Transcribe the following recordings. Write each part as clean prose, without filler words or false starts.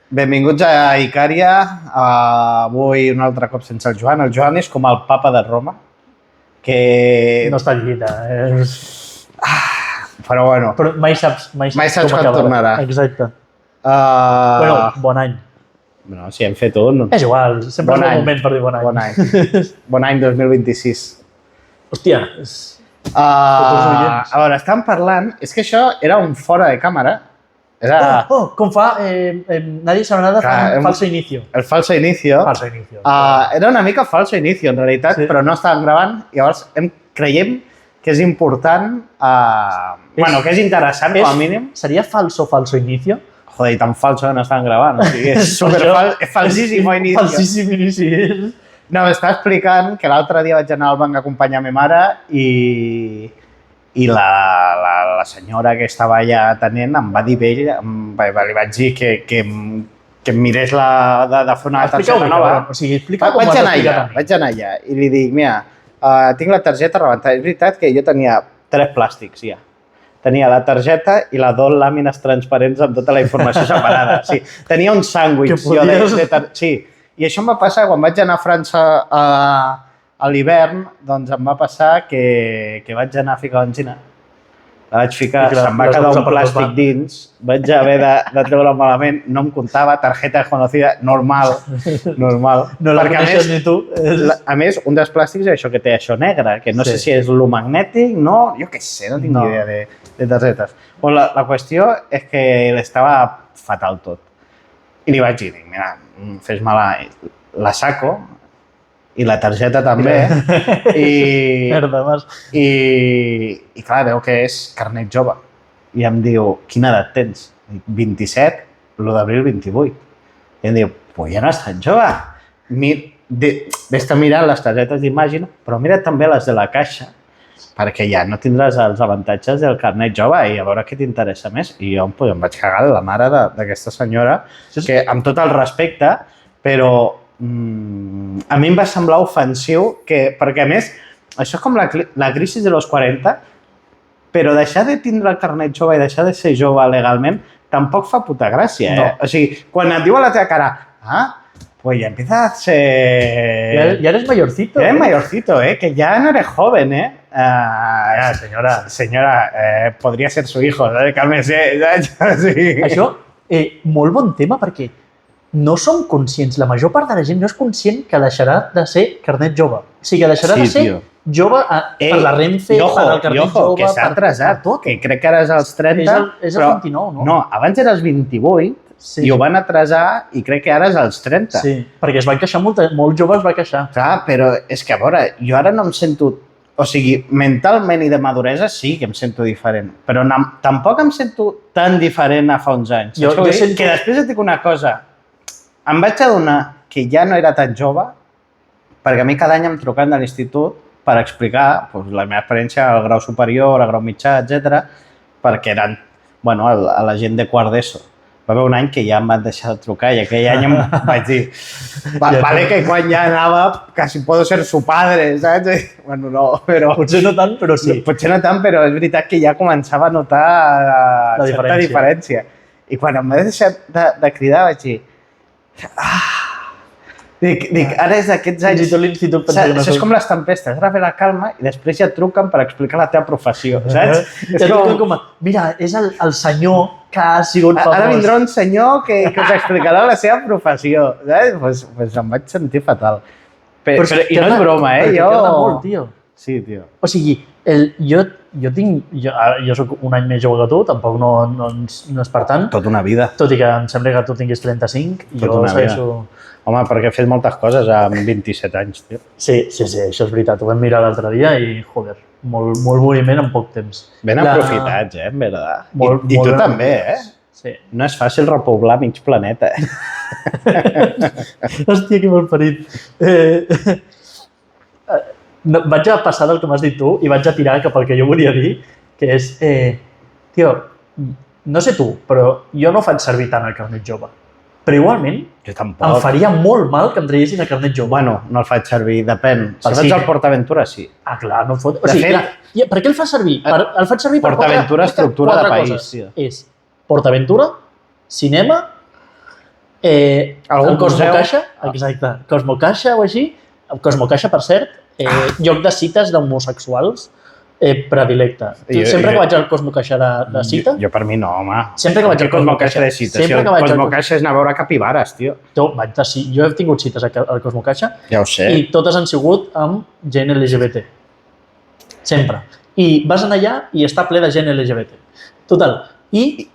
Benvinguts a Icària. Avui un altre cop sense el Joan. El Joan és com el papa de Roma, que... No està al llit, Però bueno, Però mai saps Mai saps com quan acabarà. tornarà. Exacte. Bueno, bon any. no, si hem fet un. És igual, sempre Bon és any. un moment per dir bon any. Bon any. Bon any 2026. Hòstia, A veure, estàvem parlant... És que això era un fora de càmera. Era com fa Nadie sabe nada, fa Clar, un falso inicio. el falso inicio. Falso inicio. Era una mica falso inicio, en realitat, Sí. però no estàvem gravant. Llavors, creiem que és important... Bueno, que és interessant, com a mínim. Seria falso inicio? Joder, i tan falso que no estàvem gravant. O sigui, és és falsíssim inicio. Falsíssim inici. No, m'estava explicant que l'altre dia vaig anar al banc a acompanyar ma mare i la senyora que estava allà atenent em va dir ella, li vaig dir que em mirés de fer una targeta nova. O sigui, explica com Vaig anar allà i li dic, mira, tinc la targeta rebentada. És veritat que jo tenia 3 plàstics ja. Tenia la targeta i la 2 làmines transparents amb tota la informació separada. Sí, tenia un sàndwich. Sí, i això em va passar quan vaig anar a França a l'hivern, doncs em va passar que vaig anar a ficar benzina. La vaig ficar, se'm va quedar un plàstic dins, vaig haver de treure malament, no em comptava, tarjeta desconocida, normal. No la coneixes ni tu. A més, un dels plàstics és això que té això negre, que no sé si és lo magnètic, no, jo què sé, no tinc ni idea de targetes. La qüestió és que l'estava fatal tot. I li vaig dir, mira, fes-me la saco i la targeta també. Merda, mas. I clar, veu que és carnet jove. I em diu, quina edat tens? Dic, 27, l'1 d'abril 28. I em diu, pues ja no has tan jove. Ves-te mirant les targetes d'imatge, però mira també les de la caixa, perquè ja no tindràs els avantatges del carnet jove i a veure què t'interessa més. I jo em vaig cagar la mare d'aquesta senyora, que amb tot el respecte, però a mi em va semblar ofensiu, perquè a més, això és com la crisi de los 40, però deixar de tindre el carnet jove i deixar de ser jove legalment tampoc fa puta gràcia, eh? O sigui, quan et diu a la teva cara, pues ya empieza a ser... Ya eres mayorcito. Ya eres mayorcito, que ya no eres joven, Ya, senyora. Senyora, podria ser su hijo, ¿sabes? Cálmese, ¿sabes? Sí. Això, molt bon tema, perquè no som conscients, la major part de la gent no és conscient que deixarà de ser carnet jove. O sigui, que deixarà de ser jove per la Renfe, per al carnet jove, que s'ha atrasat, que crec que ara és als 30, és el 29, no? No, abans era els 28, i ho van atrasar i crec que ara és als 30. Sí, perquè es van queixar, molt jove es va queixar. Clar, però és que a veure, jo ara no em sento... O sigui, mentalment i de maduresa sí que em sento diferent, però tampoc em sento tan diferent a fa uns anys. Jo sento... Que després et dic una cosa, em vaig adonar que ja no era tan jove, perquè a mi cada any em trucaven de l'institut per explicar la meva experiència al grau superior, al grau mitjà, etc, perquè eren a la gent de quart d'ESO. Va haver un any que ja em van deixar de trucar i aquell any em vaig dir vale que quan ja anava quasi puedo ser su padre, saps? Bueno, no, però... Potser no tant, però sí. Potser no tant, però és veritat que ja començava a notar certa diferència. I quan em va deixar de cridar vaig dir... Dic, ara és d'aquests anys... Això és com les tempestes, has de fer la calma i després ja et truquen per explicar la teva professió, saps? Ja truquen com a, mira, és el senyor que ha sigut famós. Ara vindrà un senyor que us explicarà la seva professió, saps? Doncs em vaig sentir fatal. I no és broma, eh? Però que molt, tio. Sí, tio. O sigui, jo soc un any més jove que tu, tampoc no és per tant. Tota una vida. Tot i que em sembla que tu tinguis 35 i jo segueixo... Home, perquè he fet moltes coses amb 27 anys, tio. Sí, això és veritat. Ho vam mirar l'altre dia i, joder, molt moviment en poc temps. Ben aprofitats, en veritat. I tu també, Sí. No és fàcil repoblar mig planeta, Hòstia, que malparit. Vaig a passar del que m'has dit tu i vaig a tirar cap al que jo volia dir, que és, tio, no sé tu, però jo no faig servir tant el carnet jove. Però igualment, em faria molt mal que em traiessin el carnet jove. Bueno, no el faig servir, depèn. Si faig el PortAventura, sí. Clar, no fot... O sigui, per què el fas servir? El faig servir per PortAventura, estructura de país. És PortAventura, cinema El Cosmocaixa, exacte, Cosmocaixa o així, el Cosmocaixa, per cert, lloc de cites d'homosexuals predilecte. Sempre que vaig al Cosmocaixa de cita... Jo per mi no, home. Sempre que vaig al Cosmocaixa de cites. Si el Cosmocaixa és anar a veure capibares, tio. Jo he tingut cites al Cosmocaixa. Ja ho sé. I totes han sigut amb gent LGBT. Sempre. I vas anar allà i està ple de gent LGBT. Total. I...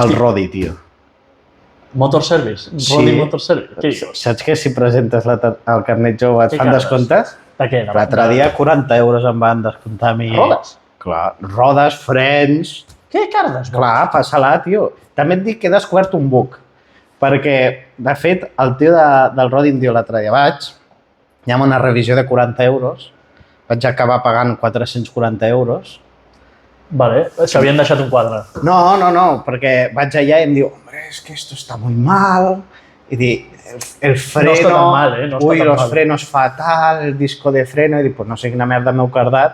El Rodi, tio. Motor Service. Rodi Motor Service. Saps que si presentes el carnet jove et fan descomptes? De què? L'altre dia 40 euros em van descomptar a mi. Rodes? Clar, rodes, frens... Què cardes? Clar, passa-la, tio. També et dic que he descobert un bug. Perquè, de fet, el tio del Rodi em diu l'altre dia hi ha una revisió de 40 euros, vaig acabar pagant 440 euros. Vale, s'havien deixat un quadre. No, perquè vaig allà i em diu, hombre, es que esto está muy mal. I dic, el freno... No està tan mal, No està tan los mal. frenos fatal, el disco de freno... I dic, pues no sé quina merda m'heu cardat,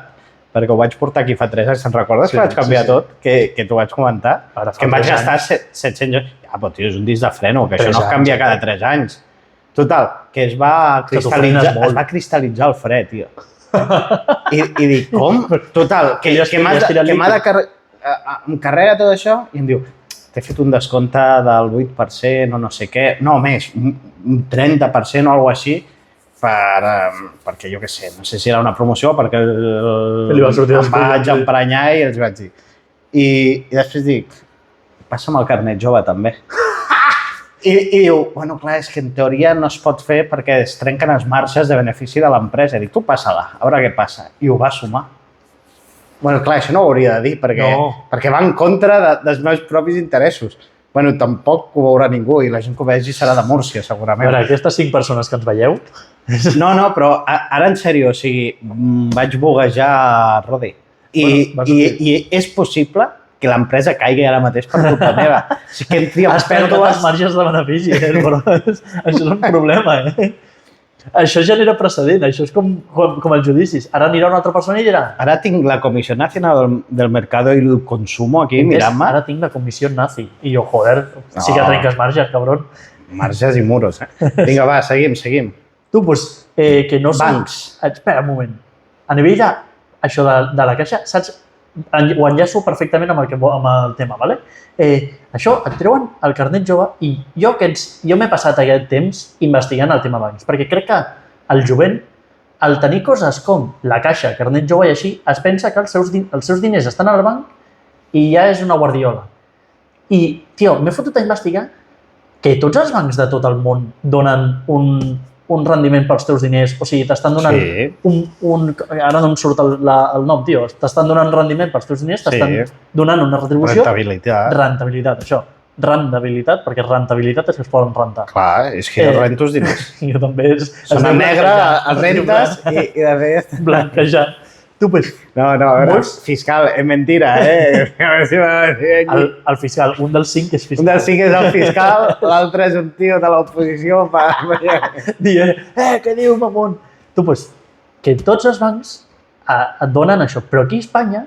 perquè ho vaig portar aquí fa 3 anys. Te'n recordes que vaig canviar tot? Que t'ho vaig comentar? Que em vaig gastar 700 euros. Ja, però tio, és un disc de freno, que això no es canvia cada 3 anys. Total, que es va cristal·litzar el fre, tio. I dic, com? Total, que m'ha de em carrega tot això i em diu, t'he fet un descompte del 8% o no sé què, no més, un 30% o alguna així, perquè jo què sé, no sé si era una promoció, perquè em vaig emprenyar i els vaig dir. I després dic, passa'm el carnet jove també. I diu, bueno, clar, és que en teoria no es pot fer perquè es trenquen els marges de benefici de l'empresa. I dic, tu passa-la, a veure què passa. I ho va sumar. Bueno, clar, això no ho hauria de dir, perquè va en contra dels meus propis interessos. Bueno, tampoc ho veurà ningú i la gent que ho vegi serà de Múrcia, segurament. A veure, aquestes 5 persones que ens veieu... No, però ara en sèrio, o sigui, vaig boguejar Rodi. I és possible que l'empresa caigui ara mateix per culpa meva. Si que entri amb pèrdues... Els marges de benefici, però això és un problema, Això genera precedent, això és com els judicis. Ara anirà una altra persona i dirà... Ara tinc la Comissió Nacional del Mercado i el Consumo aquí mirant-me. Ara tinc la Comissió Nazi. I jo, joder, sí que trenques marges, cabron. Marges i muros, Vinga, va, seguim. Tu, doncs, que no... Bancs. Espera un moment. A nivell d'això de la caixa, saps? Ho enllaço perfectament amb el tema, ¿vale? Això, et treuen el carnet jove i jo m'he passat aquest temps investigant el tema bancs, perquè crec que el jovent, al tenir coses com la caixa, carnet jove i així, es pensa que els seus diners estan al banc i ja és una guardiola. I, tio, m'he fotut a investigar que tots els bancs de tot el món donen un rendiment pels teus diners, o sigui, t'estan donant ara no em surt el nom, tio, t'estan donant rendiment pels teus diners, t'estan donant una retribució... Rentabilitat, això. Rendibilitat, perquè rentabilitat és que es poden rentar. Clar, és que jo rento els diners. Jo també és... Sona negre, el rentes i de fet... Blanquejat. Tu, pues... No, a veure, fiscal, és mentira, El fiscal, un dels 5 és fiscal. Un dels 5 és el fiscal, l'altre és un tio de l'oposició dient, què diu, mamón? Tu, pues, que tots els bancs et donen això, però aquí a Espanya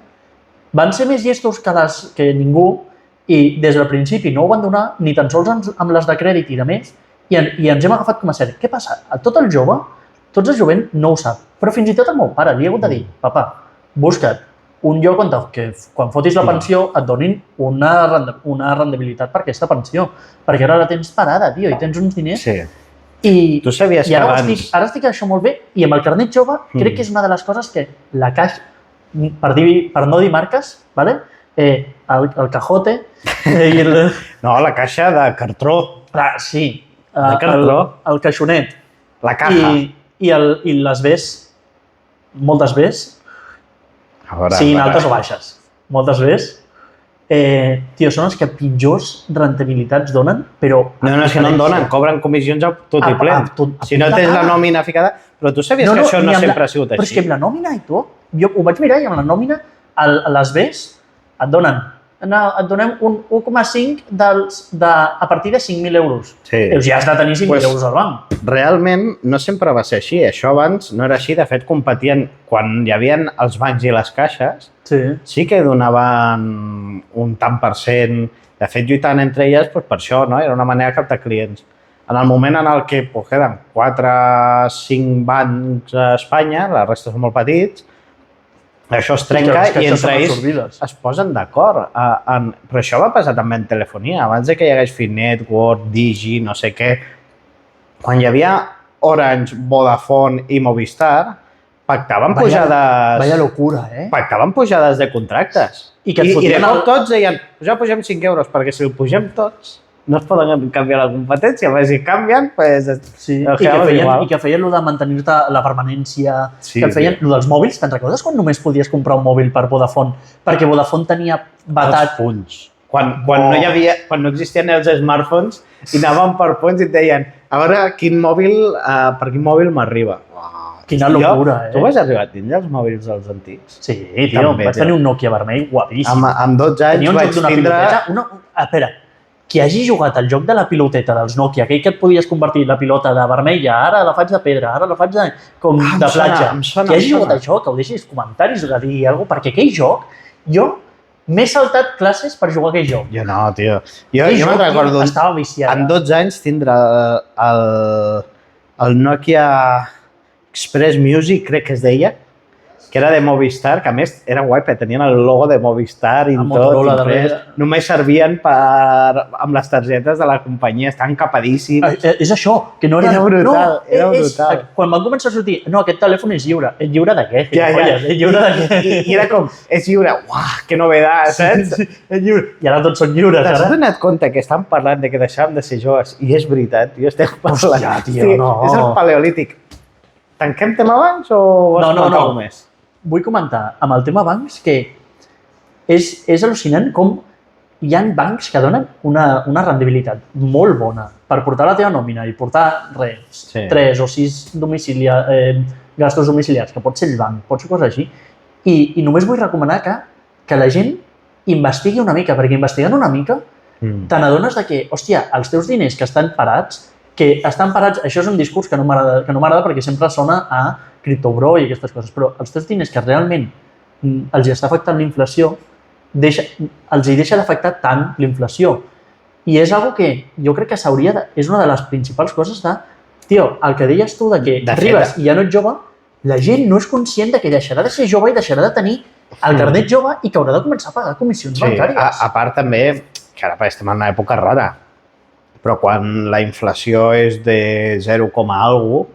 van ser més llestos que ningú i des del principi no ho van donar ni tan sols amb les de crèdit i de més i ens hem agafat com a sèrie. Què passa? A tot el jovent no ho sap, però fins i tot el meu pare li he hagut de dir, papà, busca't un lloc on quan fotis la pensió et donin una rendibilitat per aquesta pensió, perquè ara la tens parada, tio, i tens uns diners. Sí. I tu sabies que abans... Ara estic això molt bé i amb el carnet jove crec que és una de les coses que la caixa, per no dir marques, ¿vale? El cajote i el... No, la caixa de cartró. Sí, de cartró. El caixonet. La caja. I les Bs, moltes Bs, siguin altes o baixes, moltes Bs, tio, són els que pitjors rentabilitats donen, però... No, és que no en donen, cobren comissions a tot i ple. Si no tens la nòmina ficada... Però tu sabies que això no sempre ha sigut així? Però és que amb la nòmina i tot, jo ho vaig mirar i amb la nòmina, les Bs et donem un 1,5 a partir de 5.000 euros. Sí. Ja has de tenir 5.000 euros al banc. Realment no sempre va ser així. Això abans no era així. De fet, competien quan hi havia els bancs i les caixes. Sí que donaven un tant per cent De fet, lluitant entre elles, per això, no? Era una manera de captar clients. En el moment en el que queden 4 o 5 bancs a Espanya, la resta són molt petits, això es trenca i entre ells es posen d'acord. Però això va passar també en telefonia. Abans de que hi hagués Finet, Word, Digi, no sé què, quan hi havia Orange, Vodafone i Movistar, pactaven pujades... Vaya locura, eh? Pactaven pujades de contractes. I de cop tots deien, ja pugem 5 euros, perquè si el pugem tots no es poden canviar la competència, perquè si canvien, pues... Sí, i que feien el de mantenir-te la permanència, que feien el dels mòbils. Te'n recordes quan només podies comprar un mòbil per Vodafone? Perquè Vodafone tenia vetat... Els punts. Quan no existien els smartphones i anàvem per punts i et deien a veure per quin mòbil m'arriba. Quina locura, eh? Tu vas arribar a tindre els mòbils dels antics? Sí, tio, vaig tenir un Nokia vermell guapíssim. Amb 12 anys vaig tindre... Espera, qui hagi jugat al joc de la piloteta dels Nokia, aquell que et podies convertir la pilota de vermella, ara la faig de pedra, ara la faig de platja. Qui hagi jugat a això, que ho deixis comentaris de dir alguna cosa, perquè aquell joc, jo m'he saltat classes per jugar a aquell joc. Jo no, tio. Jo me'n recordo estava viciat. En 12 anys tindre el Nokia Express Music, crec que es deia, que era de Movistar, que a més era guai, perquè tenien el logo de Movistar i tot, imprès. Només servien amb les targetes de la companyia, estaven capadíssims. És això, que no era... Era brutal, era brutal. Quan van començar a sortir, no, aquest telèfon és lliure. És lliure de què? És lliure de què? I era com, és lliure, uah, que novedat, saps? És lliure. I ara tots són lliures, ara. T'has donat compte que estan parlant de que deixàvem de ser joves? I és veritat, tio, estem parlant. Hòstia, tio, no. És el paleolític. Tanquem tema bancs o vols comentar alguna més? Vull comentar amb el tema bancs que és al·lucinant com hi ha bancs que donen una rendibilitat molt bona per portar la teva nòmina i portar 3 o 6 gastos domiciliars, que pot ser el banc, pot ser coses així. I només vull recomanar que la gent investigui una mica, perquè investigant una mica te n'adones que, hòstia, els teus diners que estan parats, això és un discurs que no m'agrada perquè sempre sona a criptobro i aquestes coses, però els teus diners que realment els està afectant l'inflació, els hi deixa d'afectar tant l'inflació. I és una que jo crec que és una de les principals coses de, tio, el que deies tu de que arribes i ja no ets jove, la gent no és conscient de que deixarà de ser jove i deixarà de tenir el carnet jove i que haurà de començar a pagar comissions bancàries. A part també, que ara estem en una època rara, però quan la inflació és de 0, algo,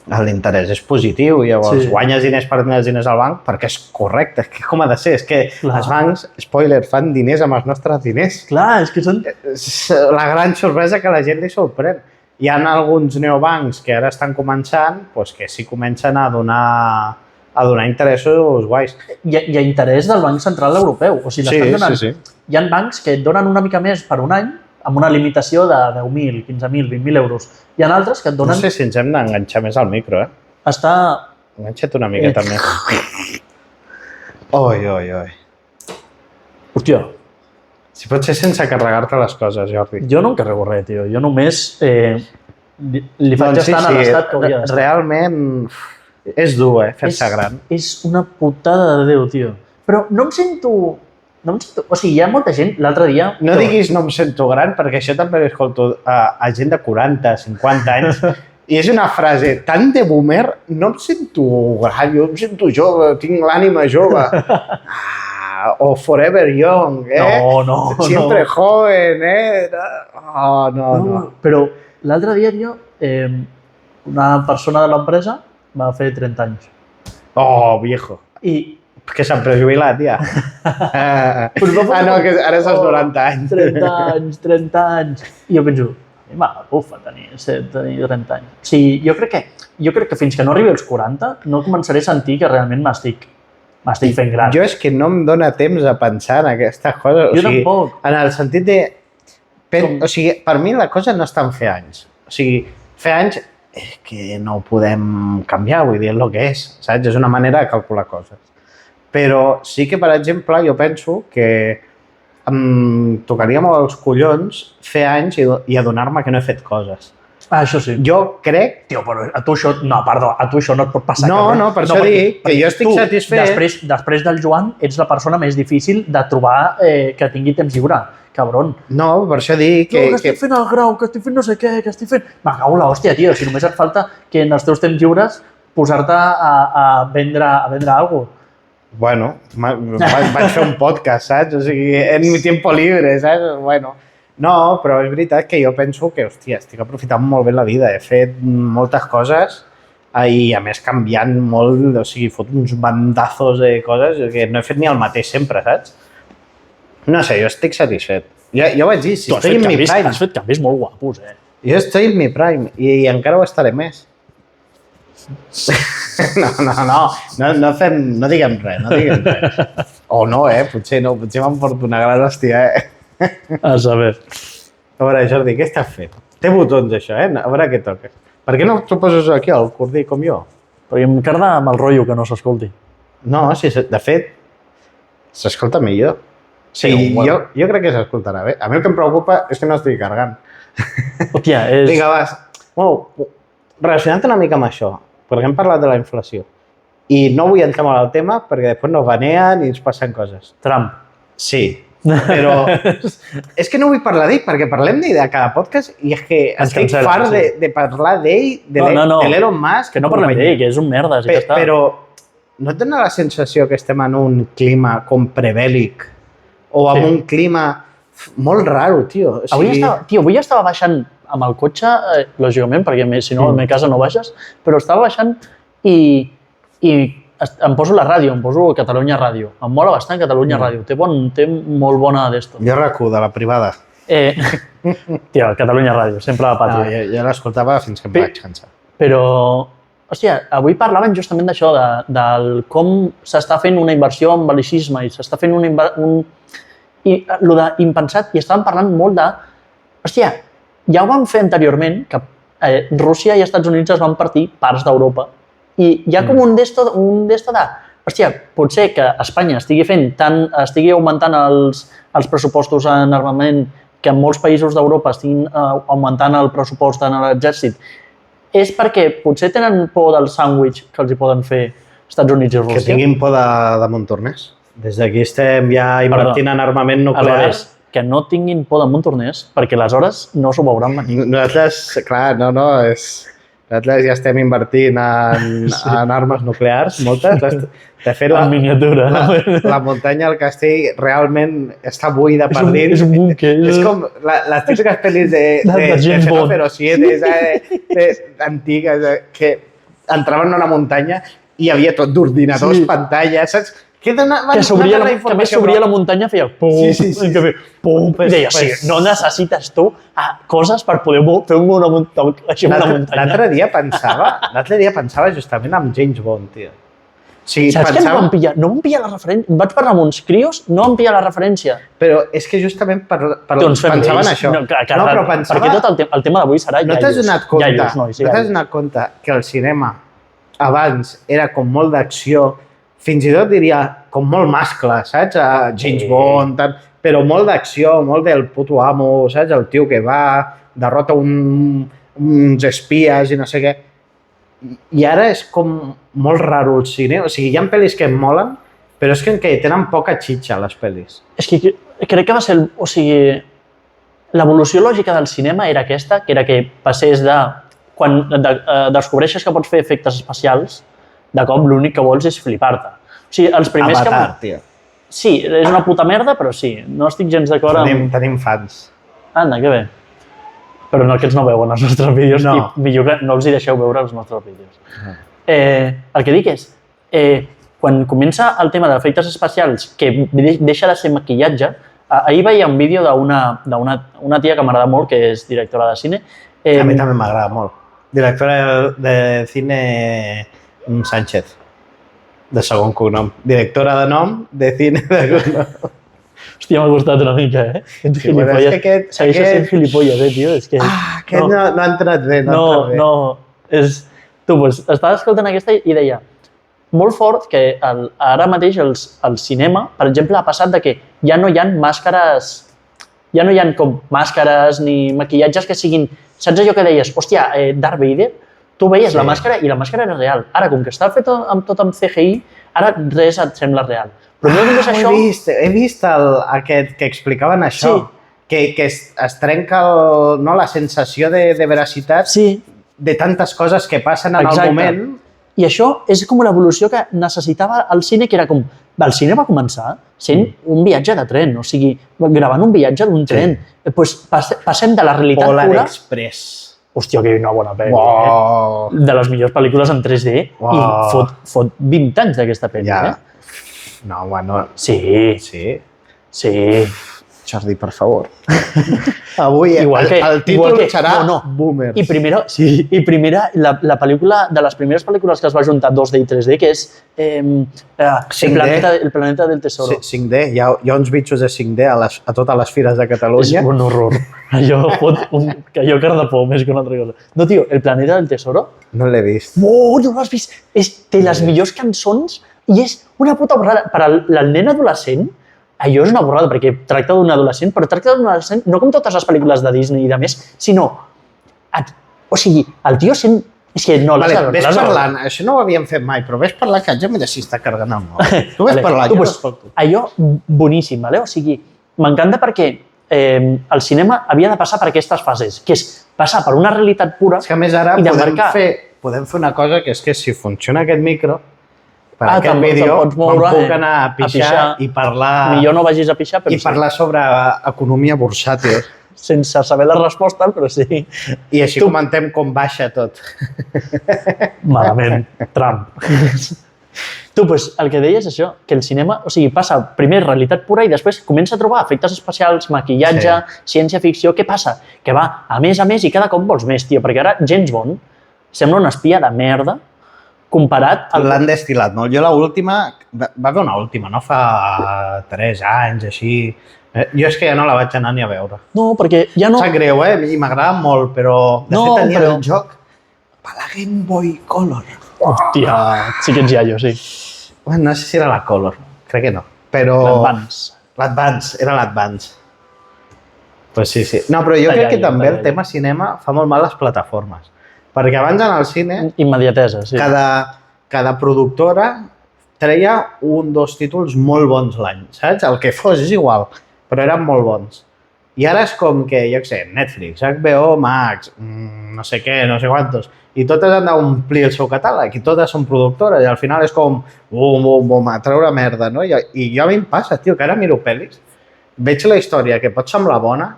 l'interès és positiu i llavors guanyes diners per tenir els diners al banc perquè és correcte, és que com ha de ser? És que els bancs, spoiler, fan diners amb els nostres diners. Clar, és que són... És la gran sorpresa que la gent li sorprèn. Hi ha alguns neobancs que ara estan començant que sí comencen a donar interessos guais. Hi ha interès del Banc Central Europeu. O sigui, l'estan donant. Hi ha bancs que et donen una mica més per un any amb una limitació de 10.000, 15.000, 20.000 euros. Hi ha altres que et donen... No sé si ens hem d'enganxar més al micro, eh? Enganxa't una miqueta més. Oi. Hòstia. Si pot ser sense carregar-te les coses, Jordi. Jo no em carrego res, tio. Jo només li faig estar en l'estat que hauria d'estar. Realment és dur, fer-se gran. És una putada de Déu, tio. Però no em sento... O sigui, hi ha molta gent, l'altre dia... No diguis no em sento gran, perquè això també l'escolto a gent de 40, 50 anys, i és una frase tan de boomer, no em sento gran, jo em sento jove, tinc l'ànima jove. O forever young, No. Siempre joven, No. Però l'altre dia, tio, una persona de l'empresa va fer 30 anys. Oh, viejo. Que s'han prejubilat, ja. No, que ara és als 90 anys. 30 anys. I jo penso, bufa, tenir 30 anys. O sigui, jo crec que fins que no arribi als 40 no començaré a sentir que realment m'estic fent gran. Jo és que no em dóna temps a pensar en aquestes coses. Jo tampoc. En el sentit de... O sigui, per mi la cosa no està en fer anys. O sigui, fer anys és que no ho podem canviar, vull dir, és el que és, saps? És una manera de calcular coses. Però sí que, per exemple, jo penso que em tocaria molt els collons fer anys i adonar-me que no he fet coses. Això sí. Jo crec... Tio, però a tu això... No, perdó, a tu això no et pot passar. No, per això dic que jo estic satisfet. Després del Joan, ets la persona més difícil de trobar que tingui temps lliure. cabron. No, per això dic que estic fent el grau, que estic fent no sé què, que estic fent... Me cago la hòstia, tio, si només et falta que en els teus temps lliures posar-te a vendre alguna cosa. Bueno, vaig fer un podcast, saps? O sigui, en mi tiempo libre, saps? Bueno, no, però és veritat que jo penso que, hòstia, estic aprofitant molt bé la vida. He fet moltes coses i, a més, canviant molt, o sigui, fot uns bandazos de coses que no he fet ni el mateix sempre, saps? No sé, jo estic satisfet. Jo vaig dir, si estic en mi prime... Has fet canvis molt guapos, eh? Jo estic en mi prime i encara ho estaré més. No diguem res, O no, potser no, potser m'emporto una gran hòstia, A saber. A veure, Jordi, què estàs fent? Té botons, això, A veure què toca. Per què no t'ho poses aquí, al corder, com jo? Perquè em carda amb el rotllo que no s'escolti. No, si, de fet, s'escolta millor. Sí, jo crec que s'escoltarà bé. A mi el que em preocupa és que no estigui carregant. Hòstia, és... Vinga, vas. Bueno, relacionant una mica amb això, perquè hem parlat de la inflació, i no vull entrar molt al tema perquè després nos baneen i ens passen coses. Trump. Sí, però és que no vull parlar d'ell perquè parlem d'ell a cada podcast i és que estic fart de parlar d'ell, de l'Elon Musk... Que no parlem d'ell, que és un merda, ja està. Però no et dona la sensació que estem en un clima com prebèl·lic o en un clima molt raro, tio? O sigui... Avui estava baixant amb el cotxe, lògicament, perquè si no a la casa no baixes, però estava baixant i em poso la ràdio, em poso Catalunya Ràdio. Em mola bastant Catalunya Ràdio, té molt bona d'esto. Jo RAC1, de la privada. Tio, Catalunya Ràdio, sempre la pàtria. Jo l'escoltava fins que em vaig cansar. Però, hòstia, avui parlaven justament d'això, del com s'està fent una inversió en bel·licisme i s'està fent lo d'impensat, i estaven parlant molt de... Hòstia, ja ho van fer anteriorment, que Rússia i Estats Units es van partir parts d'Europa, i hi ha com un d'esto de... Hòstia, potser que Espanya estigui augmentant els pressupostos en armament, que en molts països d'Europa estiguin augmentant el pressupost en l'exèrcit, és perquè potser tenen por del sàndwich que els hi poden fer Estats Units i Rússia. Que tinguin por de Montornès. Des d'aquí estem ja invertint en armament nuclear. Que no tinguin por de Montornès, perquè aleshores no s'ho veuran venir. Nosaltres, clar, nosaltres ja estem invertint en armes nuclears, moltes. De fet, en miniatura. La muntanya del castell realment està buida per dins. És un búnquer. És com les típiques pel·lis de 007, antigues, que entraven a una muntanya i hi havia tot d'ordinadors, pantalles, saps? Que s'obria la muntanya, feia pum, pum, i deia, no necessites tu coses per poder fer una muntanya. L'altre dia pensava justament amb James Bond, tio. Saps que no vam pillar la referència? Vaig parlar amb uns crios, no vam pillar la referència. Però és que justament pensava en això. No, però pensava... Perquè tot el tema d'avui serà iaios. No t'has donat compte que el cinema abans era com molt d'acció, fins i tot diria com molt mascle, saps? James Bond, però molt d'acció, molt del puto amo, saps? El tio que va, derrota uns espies i no sé què. I ara és com molt raro el cine, o sigui, hi ha pel·lis que em molen, però és que tenen poca xitxa, les pel·lis. És que crec que va ser, o sigui, l'evolució lògica del cinema era aquesta, que era que passés de, quan descobreixes que pots fer efectes especials, de cop l'únic que vols és flipar-te. O sigui, els primers Avatar, tio. Sí, és una puta merda, però sí, no estic gens d'acord amb... Tenim fans. Anda, que bé. Però no, que ells no veuen els nostres vídeos i millor que no els hi deixeu veure els nostres vídeos. El que dic és, quan comença el tema d'efectes especials, que deixa de ser maquillatge, ahir veia un vídeo d'una tia que m'agrada molt, que és directora de cine. A mi també m'agrada molt. Directora de cine Sánchez, de segon cognom. Directora de nom, de cine de cognom. Hòstia, m'ha costat una mica, Ets gilipolles. Segueixes sent gilipolles, tio. Aquest no ha entrat bé, No, tu, estava escoltant aquesta i deia molt fort que ara mateix el cinema, per exemple, ha passat de que ja no hi ha màscares, ja no hi ha com màscares ni maquillatges que siguin... Saps allò que deies? Hòstia, Darth Vader, tu veies la màscara i la màscara era real. Ara, com que està fet tot amb CGI, ara res et sembla real. Però no només això... He vist aquest que explicaven això. que es trenca la sensació de veracitat de tantes coses que passen en el moment. I això és com l'evolució que necessitava el cine, que era com... El cine va començar sent un viatge de tren, o sigui, gravant un viatge d'un tren. Doncs passem de la realitat pura... Polar Express. Hòstia, que una bona pel·li, de les millors pel·lícules en 3D, i fot 20 anys d'aquesta pel·li, No, bueno... Sí. Jordi, per favor. Avui el títol serà Boomer. I primera, la pel·lícula, de les primeres pel·lícules que es va juntar 2D i 3D, que és El planeta del tesoro. 5D, hi ha uns bitxos de 5D a totes les fires de Catalunya. És un horror. Allò car de por, més que una altra cosa. No, tio, El planeta del tesoro... No l'he vist. No l'has vist? Té les millors cançons i és una puta borrada. Per al nen adolescent, allò és una borrada, perquè tracta d'un adolescent, però tracta d'un adolescent no com totes les pel·lícules de Disney i de més, sinó... O sigui, el tio sent... És que no, ves parlant, això no ho havíem fet mai, però ves parlant que ja mira si està carregant el mòbil. Tu ves parlant, jo l'escolto. Allò, boníssim, vale? O sigui, m'encanta perquè el cinema havia de passar per aquestes fases, que és passar per una realitat pura i de marcar... És que a més ara podem fer una cosa, que és que si funciona aquest micro, per aquest vídeo me'n puc anar a pixar i parlar... Millor no vagis a pixar, però sí. I parlar sobre economia bursàtil. Sense saber la resposta, però sí. I així comentem com baixa tot. Malament. Trump. Tu, doncs, el que deies és això, que el cinema, o sigui, passa primer realitat pura i després comença a trobar efectes especials, maquillatge, ciència-ficció. Què passa? Que va a més i cada cop vols més, tio, perquè ara James Bond sembla una espia de merda comparat... L'han destilat, no? Jo l'última, va haver una última, no? Fa 3 anys, així... Jo és que ja no la vaig anar ni a veure. No, perquè ja no... Sap greu, i m'agrada molt, però... De fet, tenia el joc per la Game Boy Color. Hòstia, sí que ets iaio, sí. Bueno, no sé si era la Color, crec que no, però... L'Advance, era l'Advance. Pues sí. No, però jo crec que també el tema cinema fa molt mal les plataformes. Perquè abans en el cine... Immediatesa, sí. Cada productora treia 1 o 2 títols molt bons l'any, saps? El que fos, és igual, però eren molt bons. I ara és com que, jo què sé, Netflix, HBO, Max, no sé què, no sé quantos, i totes han d'omplir el seu catàleg, i totes són productores, i al final és com, a treure merda, no? I jo a mi em passa, tio, que ara miro pel·lis, veig la història que pot semblar bona,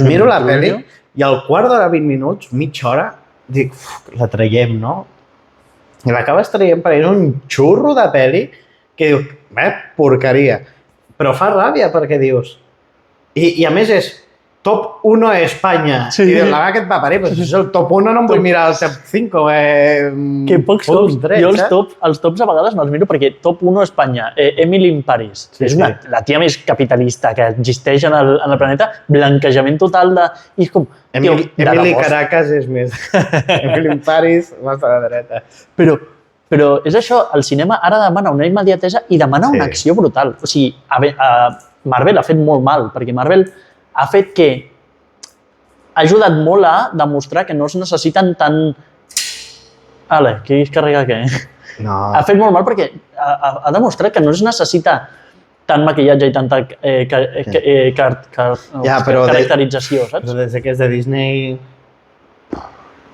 miro la pel·li, i al quart d'hora, 20 minuts, mitja hora, dic, la traiem, no? I l'acabes traient perquè és un xurro de pel·li que dius, porqueria. Però fa ràbia perquè dius... I a més és top 1 a Espanya. Sí. I dius, la que et va parir, però si és el top 1 no em vull mirar el top 5. Que pocs tops. Jo els tops a vegades no els miro perquè top 1 a Espanya, Emily in Paris. És la tia més capitalista que existeix en el planeta, blanquejament total de... I és com... Emily Caracas és més... Emily in Paris, més a la dreta. Però és això, el cinema ara demana una immediatesa i demana una acció brutal. O sigui, Marvel ha fet molt mal, perquè Marvel ha fet que ha ajudat molt a demostrar que no es necessiten tant... qui es carrega què? No. Ha fet molt mal perquè ha demostrat que no es necessita tant maquillatge i tanta caracterització, saps? Però des que és de Disney...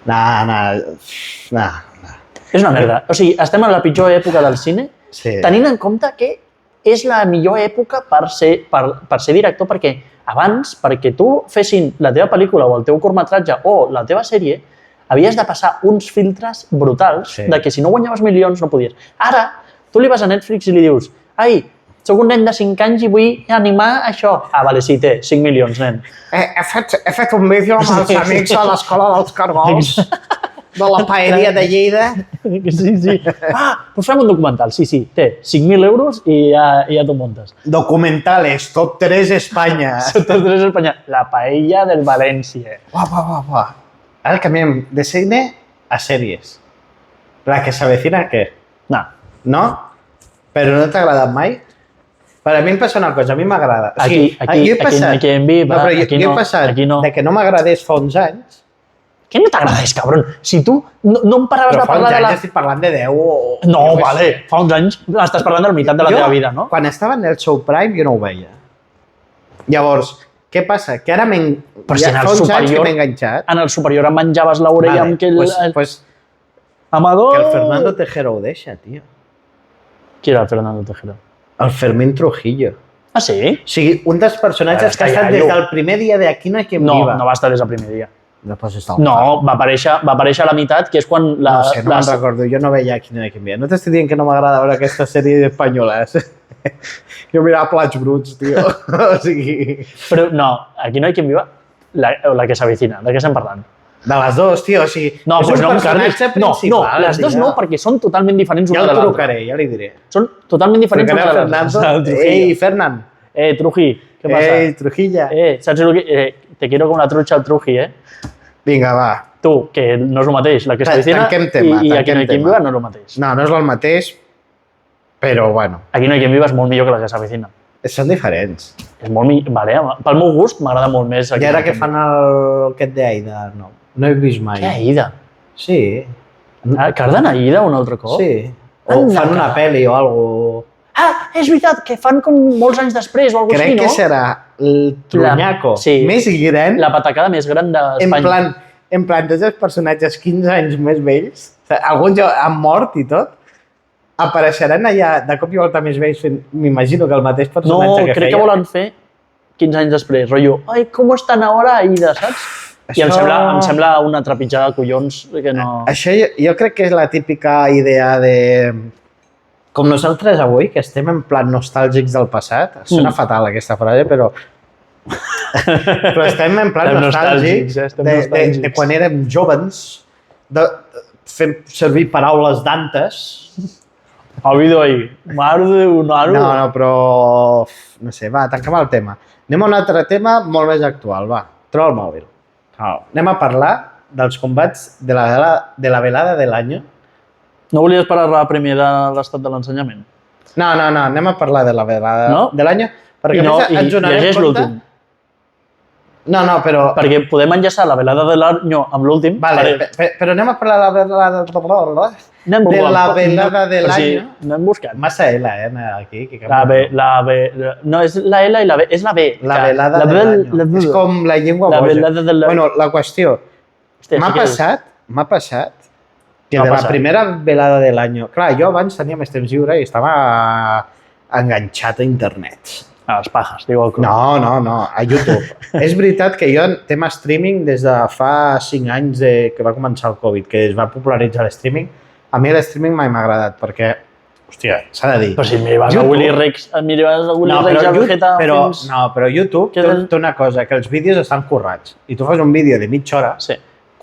No. És una merda. O sigui, estem en la pitjor època del cine, tenint en compte que és la millor època per ser director, perquè abans, perquè tu fessin la teva pel·lícula o el teu curtmetratge o la teva sèrie, havies de passar uns filtres brutals de que si no guanyaves milions no podies. Ara, tu li vas a Netflix i li dius soc un nen de 5 anys i vull animar això. Vale, sí, té 5 milions, nen. He fet un vídeo amb els amics a l'escola dels Cargols. De la paeria de Lleida. Sí. Doncs fem un documental. Sí, té 5.000 euros i ja t'ho muntes. Documentales, top 3 Espanya. Top 3 Espanya. La paella del València. Ara canviem de cine a sèries. La que s'avecina, què? No. No? Però no t'ha agradat mai? Per a mi em passa una cosa, a mi m'agrada. Aquí he passat de que no m'agradés fa uns anys. Què no t'agradés, cabron? Si tu no em paraves de parlar de la... Però fa uns anys estic parlant de 10 o... No, vale, fa uns anys estàs parlant de la meitat de la teva vida, no? Quan estava en el seu prime jo no ho veia. Llavors, Què passa? Que ara Però si en el fa uns anys que superior, m'he enganxat. en el superior em menjaves l'orella amb que Amador... Que el Fernando Tejero ho deixa, tio. Qui era el Fernando Tejero? El Fermín Trujillo. Ah, sí? O sigui, un dels personatges que ha estat des del primer dia de Aquí no hay quien viva. No va estar des del primer dia. No, va aparèixer a la meitat, que és quan... No sé, no me'n recordo. Jo no veia Aquí no hay quien viva. No t'estic dient que no m'agrada veure aquesta sèrie espanyola. Jo mirava Plats Bruts, tio. O sigui... Però no, Aquí no hay quien viva, la que s'avecina. De què estem parlant? De les dues, tio. O sigui, no, és un personatge principal. No, les dues no, perquè són totalment diferents una de l'altra. Ja el trucaré, ja li diré. Són totalment diferents una de l'altra. Ei, Fernan. Truji, què passa? Ei, Trujilla. Saps el que... Te quiero com la trucha al Truji, Vinga, va. Tu, que no és el mateix, la que s'avecina i Aquí no hay quien viva no és el mateix. No, no és el mateix, però bueno. Aquí no hay quien viva és molt millor que la que s'avecina. Són diferents. És molt millor, vale, pel meu gust m'agrada molt més. I ara que fan aquest d'Aida, no he vist mai. Què, Aida? Sí. Carden Aida un altre cop? Sí. O fan una pel·li o alguna. Ah, és veritat, que fan com molts anys després o alguna cosa així, no? Crec que serà el trunyaco més gran. La patacada més gran d'Espanya. En plan, tots els personatges 15 anys més vells, alguns ja han mort i tot, apareixeran allà de cop i volta més vells fent, m'imagino que el mateix personatge que feia. No, crec que volen fer 15 anys després, rotllo, ai, com estan ara, Aida, saps? I em sembla una trepitjada de collons que no... Això jo crec que és la típica idea de... Com nosaltres avui, que estem en plan nostàlgics del passat, sona fatal aquesta frase, però estem en plan nostàlgics de quan érem jovens, de fer servir paraules d'antes. Ha habido ahí, mar de un aro. No, però... No sé, va, tanquem el tema. Anem a un altre tema molt més actual, va. Troba el mòbil. Anem a parlar dels combats de la velada de l'any. No volies parlar primer de l'estat de l'ensenyament? No, anem a parlar de la velada de l'any, perquè a més ens donarem compte... No, però... Perquè podem enllaçar la velada de l'any amb l'últim. Vale, però anem a parlar de la velada de l'any. No hem buscat. Massa L, aquí. No, és la L i la B. És la B. La velada de l'any. És com la llengua boja. Bueno, la qüestió. M'ha passat que de la primera velada de l'any... Clar, jo abans tenia més temps lliure i estava enganxat a internet. A les pajas, diu el club. No, a YouTube. És veritat que jo en tema streaming, des de fa 5 anys que va començar el Covid, que es va popularitzar l'streaming, a mi l'streaming mai m'ha agradat, perquè, hòstia, s'ha de dir... Però si miraves a Willy Rex, a Vegeta fins... No, però YouTube té una cosa, que els vídeos estan currats. I tu fas un vídeo de mitja hora,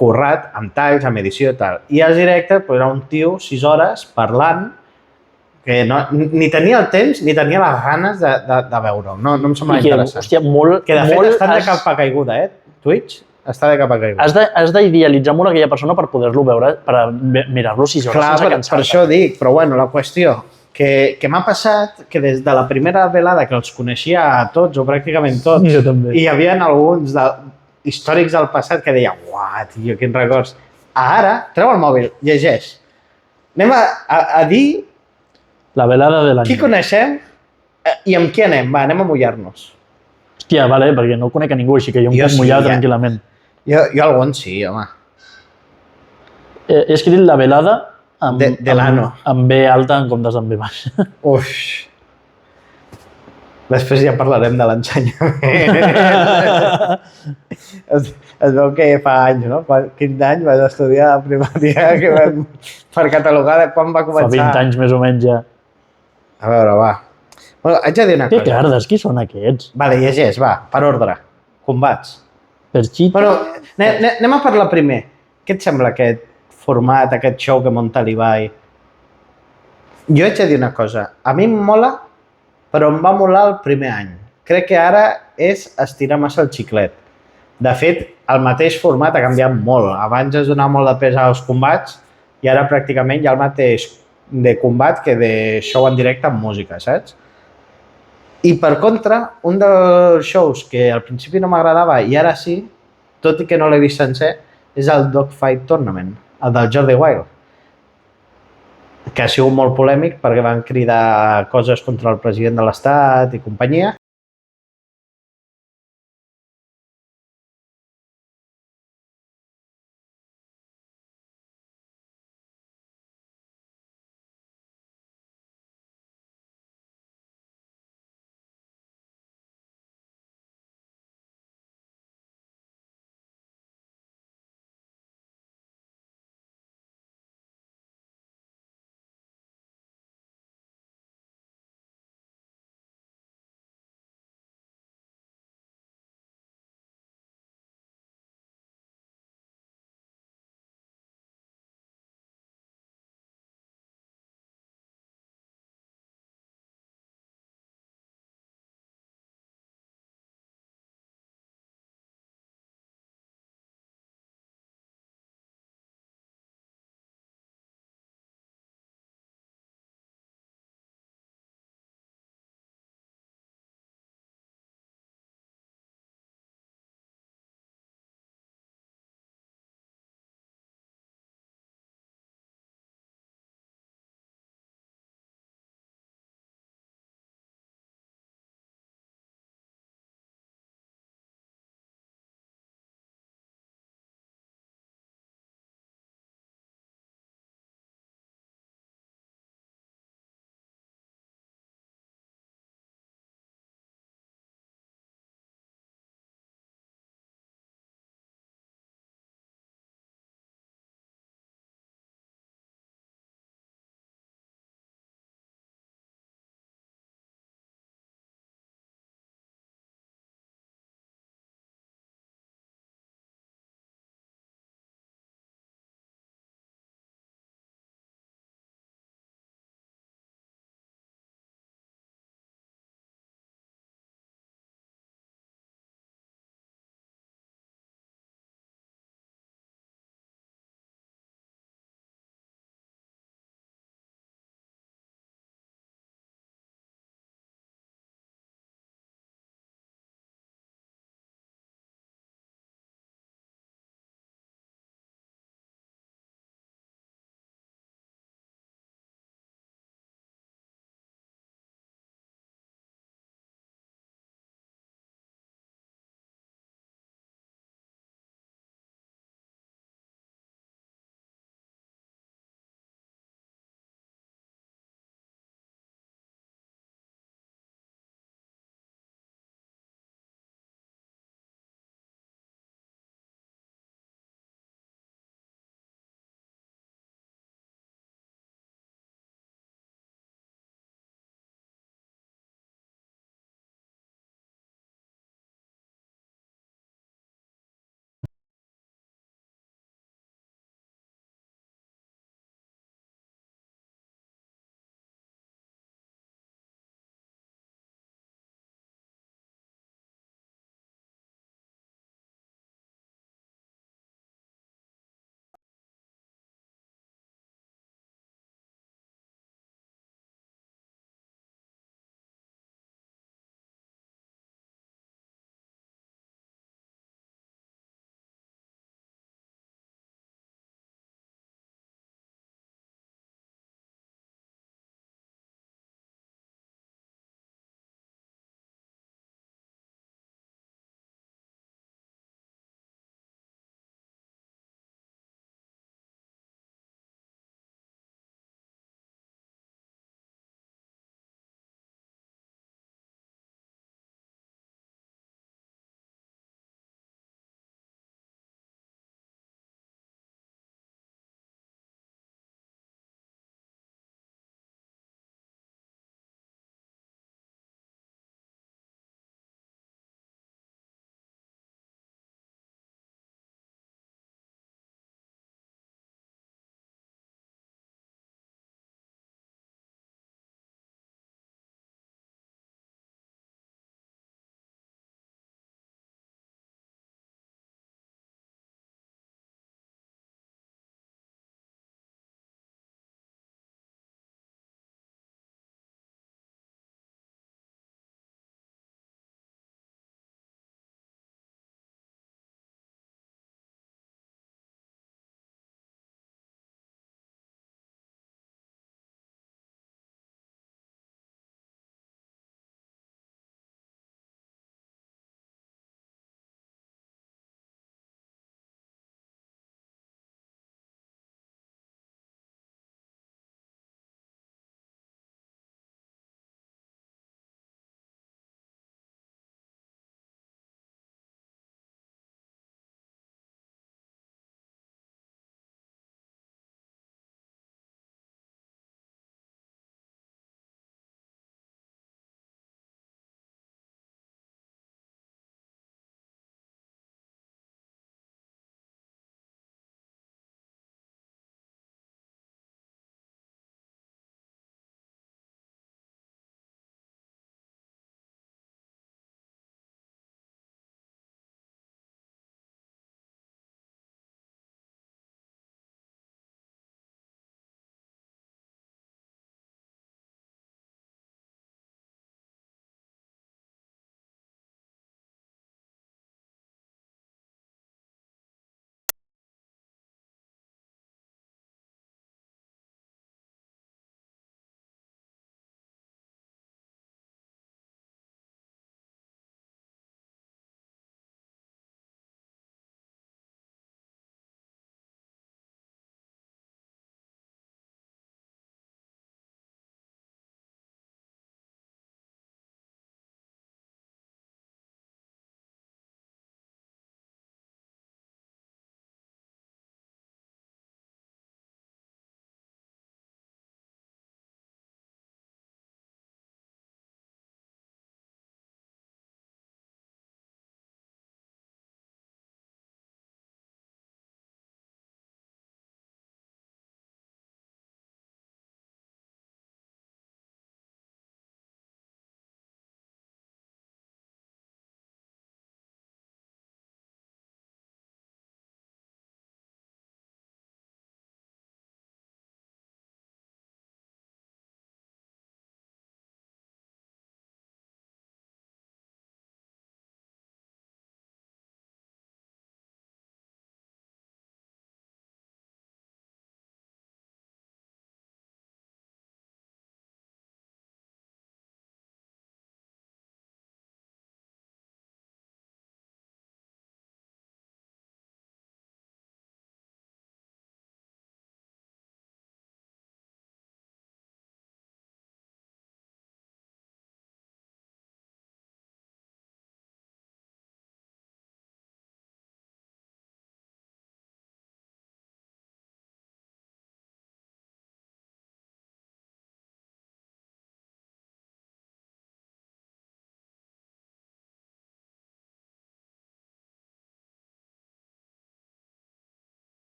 currat, amb talls, amb edició i tal. I als directes era un tio 6 hores parlant que ni tenia el temps ni tenia les ganes de veure-ho. No em sembla interessant. Hòstia, molt... Que de fet està de capa caiguda, Twitch està de capa caiguda. Has d'idealitzar molt aquella persona per poder-lo veure, per mirar-lo 6 hores sense cansar-te. Per això dic, però bueno, la qüestió que m'ha passat que des de la primera velada que els coneixia a tots o pràcticament tots, hi havia alguns històrics del passat que deia, uah, tio, quins records. Ara, treu el mòbil, llegeix. Anem a dir la velada de l'any. Qui coneixem i amb qui anem? Va, anem a mullar-nos. Hòstia, vale, perquè no conec a ningú, així que jo em puc mullar tranquil·lament. Jo alguns sí, home. He escrit la velada de l'ano. Amb B alta en comptes amb B baixa. Uf. Després ja parlarem de l'ensenyament. Es veu que fa anys, no? 15 anys vas estudiar a primària per catalogar de quan va començar. Fa 20 anys més o menys ja. A veure, va. Bueno, haig de dir una cosa. Què cardes? Qui són aquests? Vale, llegeix, va, per ordre. Combats. Perxita. Bueno, anem a parlar primer. Què et sembla aquest format, aquest show que munta l'Ibai? Jo haig de dir una cosa. A mi em mola, però em va molar el primer any. Crec que ara és estirar massa el xiclet. De fet, el mateix format ha canviat molt. Abans es donava molt de pes als combats i ara pràcticament hi ha el mateix de combat que de show en directe amb música, saps? I per contra, un dels shows que al principi no m'agradava i ara sí, tot i que no l'he vist sencer, és el Dogfight Tournament, el del Jordi Wild, que ha sigut molt polèmic perquè van cridar coses contra el president de l'Estat i companyia.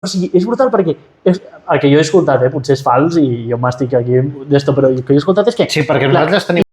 O sigui, és brutal perquè el que jo he escoltat, potser és fals i jo m'estic aquí d'esto, però el que jo he escoltat és que... Sí, perquè nosaltres tenim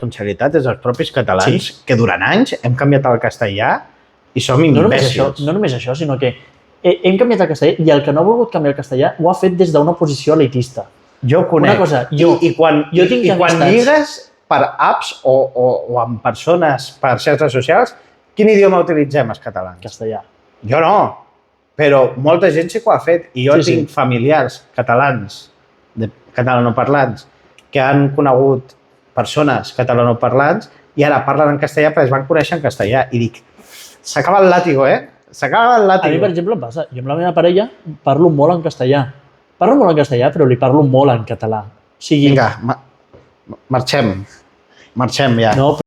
responsabilitat és dels propis catalans, que durant anys hem canviat al castellà i som imbècils. No només això, sinó que hem canviat el castellà i el que no ha volgut canviar el castellà ho ha fet des d'una posició elitista. Jo ho conec. Una cosa, I quan lligues per apps o amb persones per xarxes socials, quin idioma utilitzem els catalans? Castellà. Jo no, però molta gent sí que ho ha fet. I jo tinc familiars catalans, catalanoparlants, que han conegut persones catalanoparlants i ara parlen en castellà perquè es van conèixer en castellà. I dic, s'acaba el làtigo, S'acaba el làtigo. A mi, per exemple, em passa. Jo amb la meva parella parlo molt en castellà. Parlo molt en castellà, però li parlo molt en català. O sigui... Vinga, marxem. Marxem ja. No,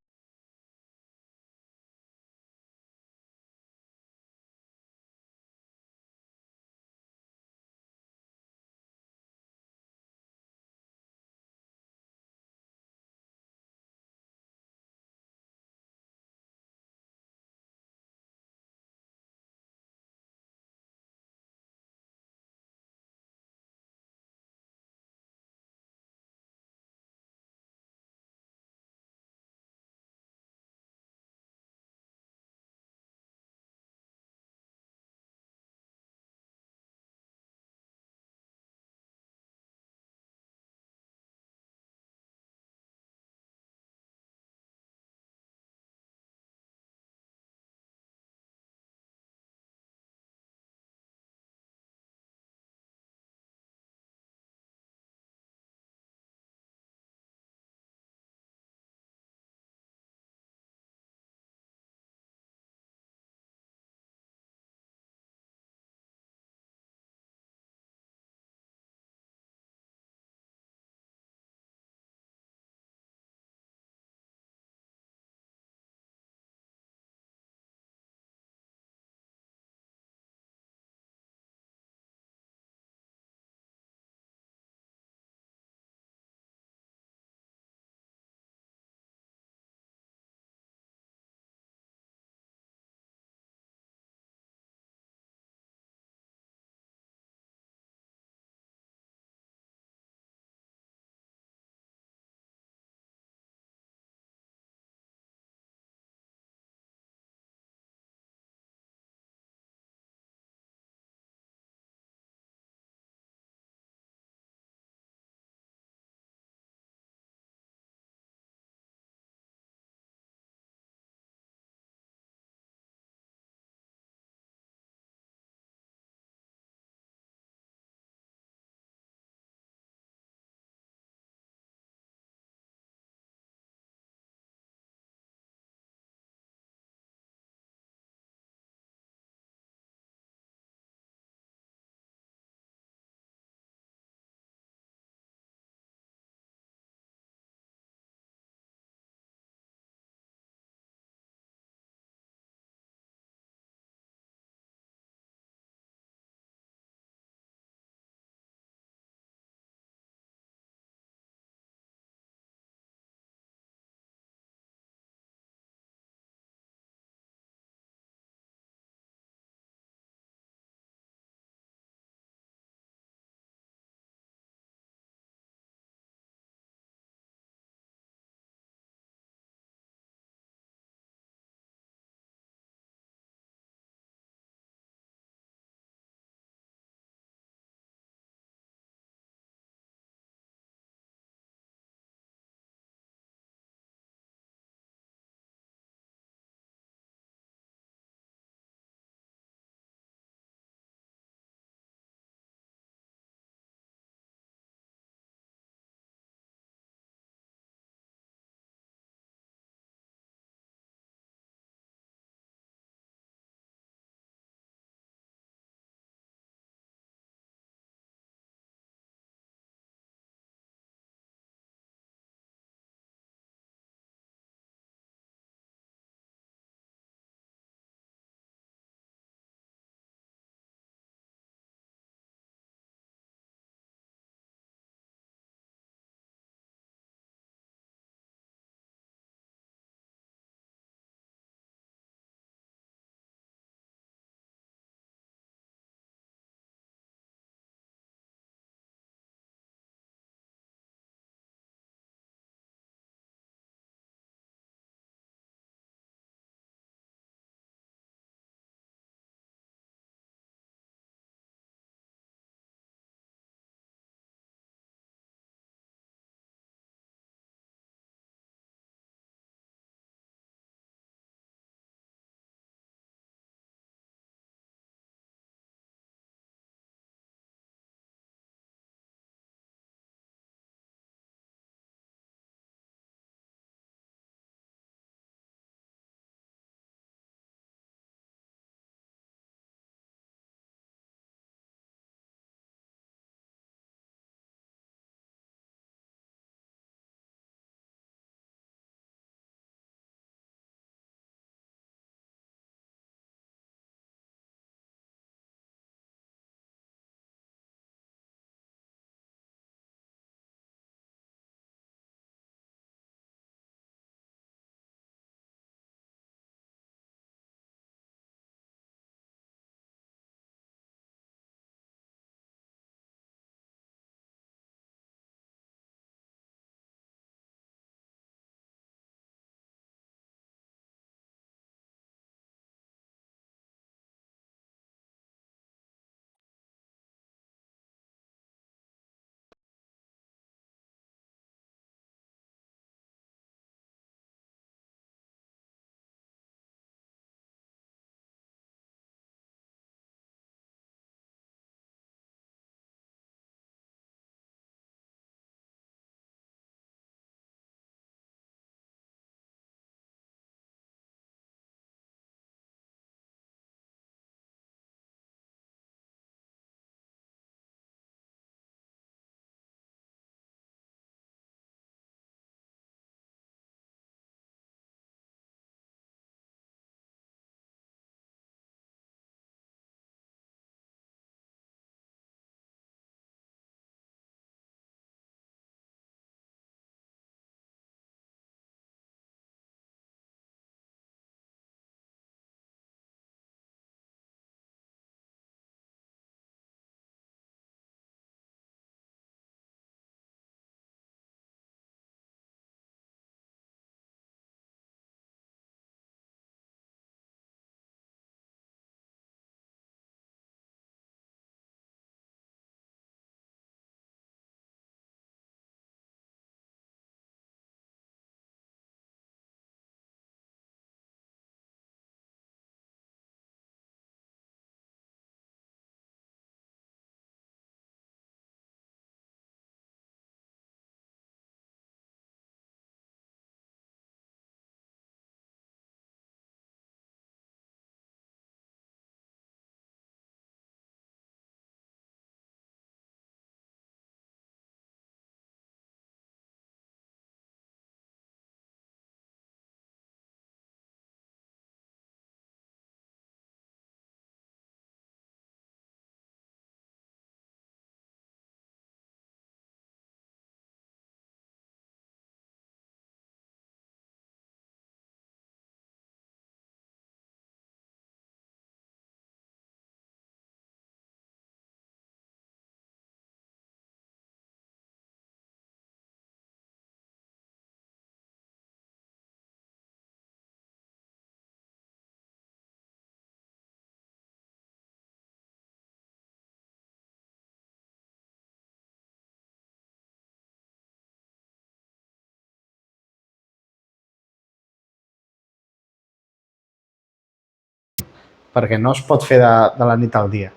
perquè no es pot fer de la nit al dia.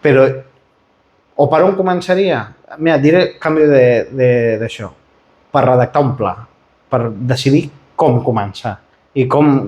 Però, o per on començaria? Mira, diré canvi d'això. Per redactar un pla, per decidir com començar i com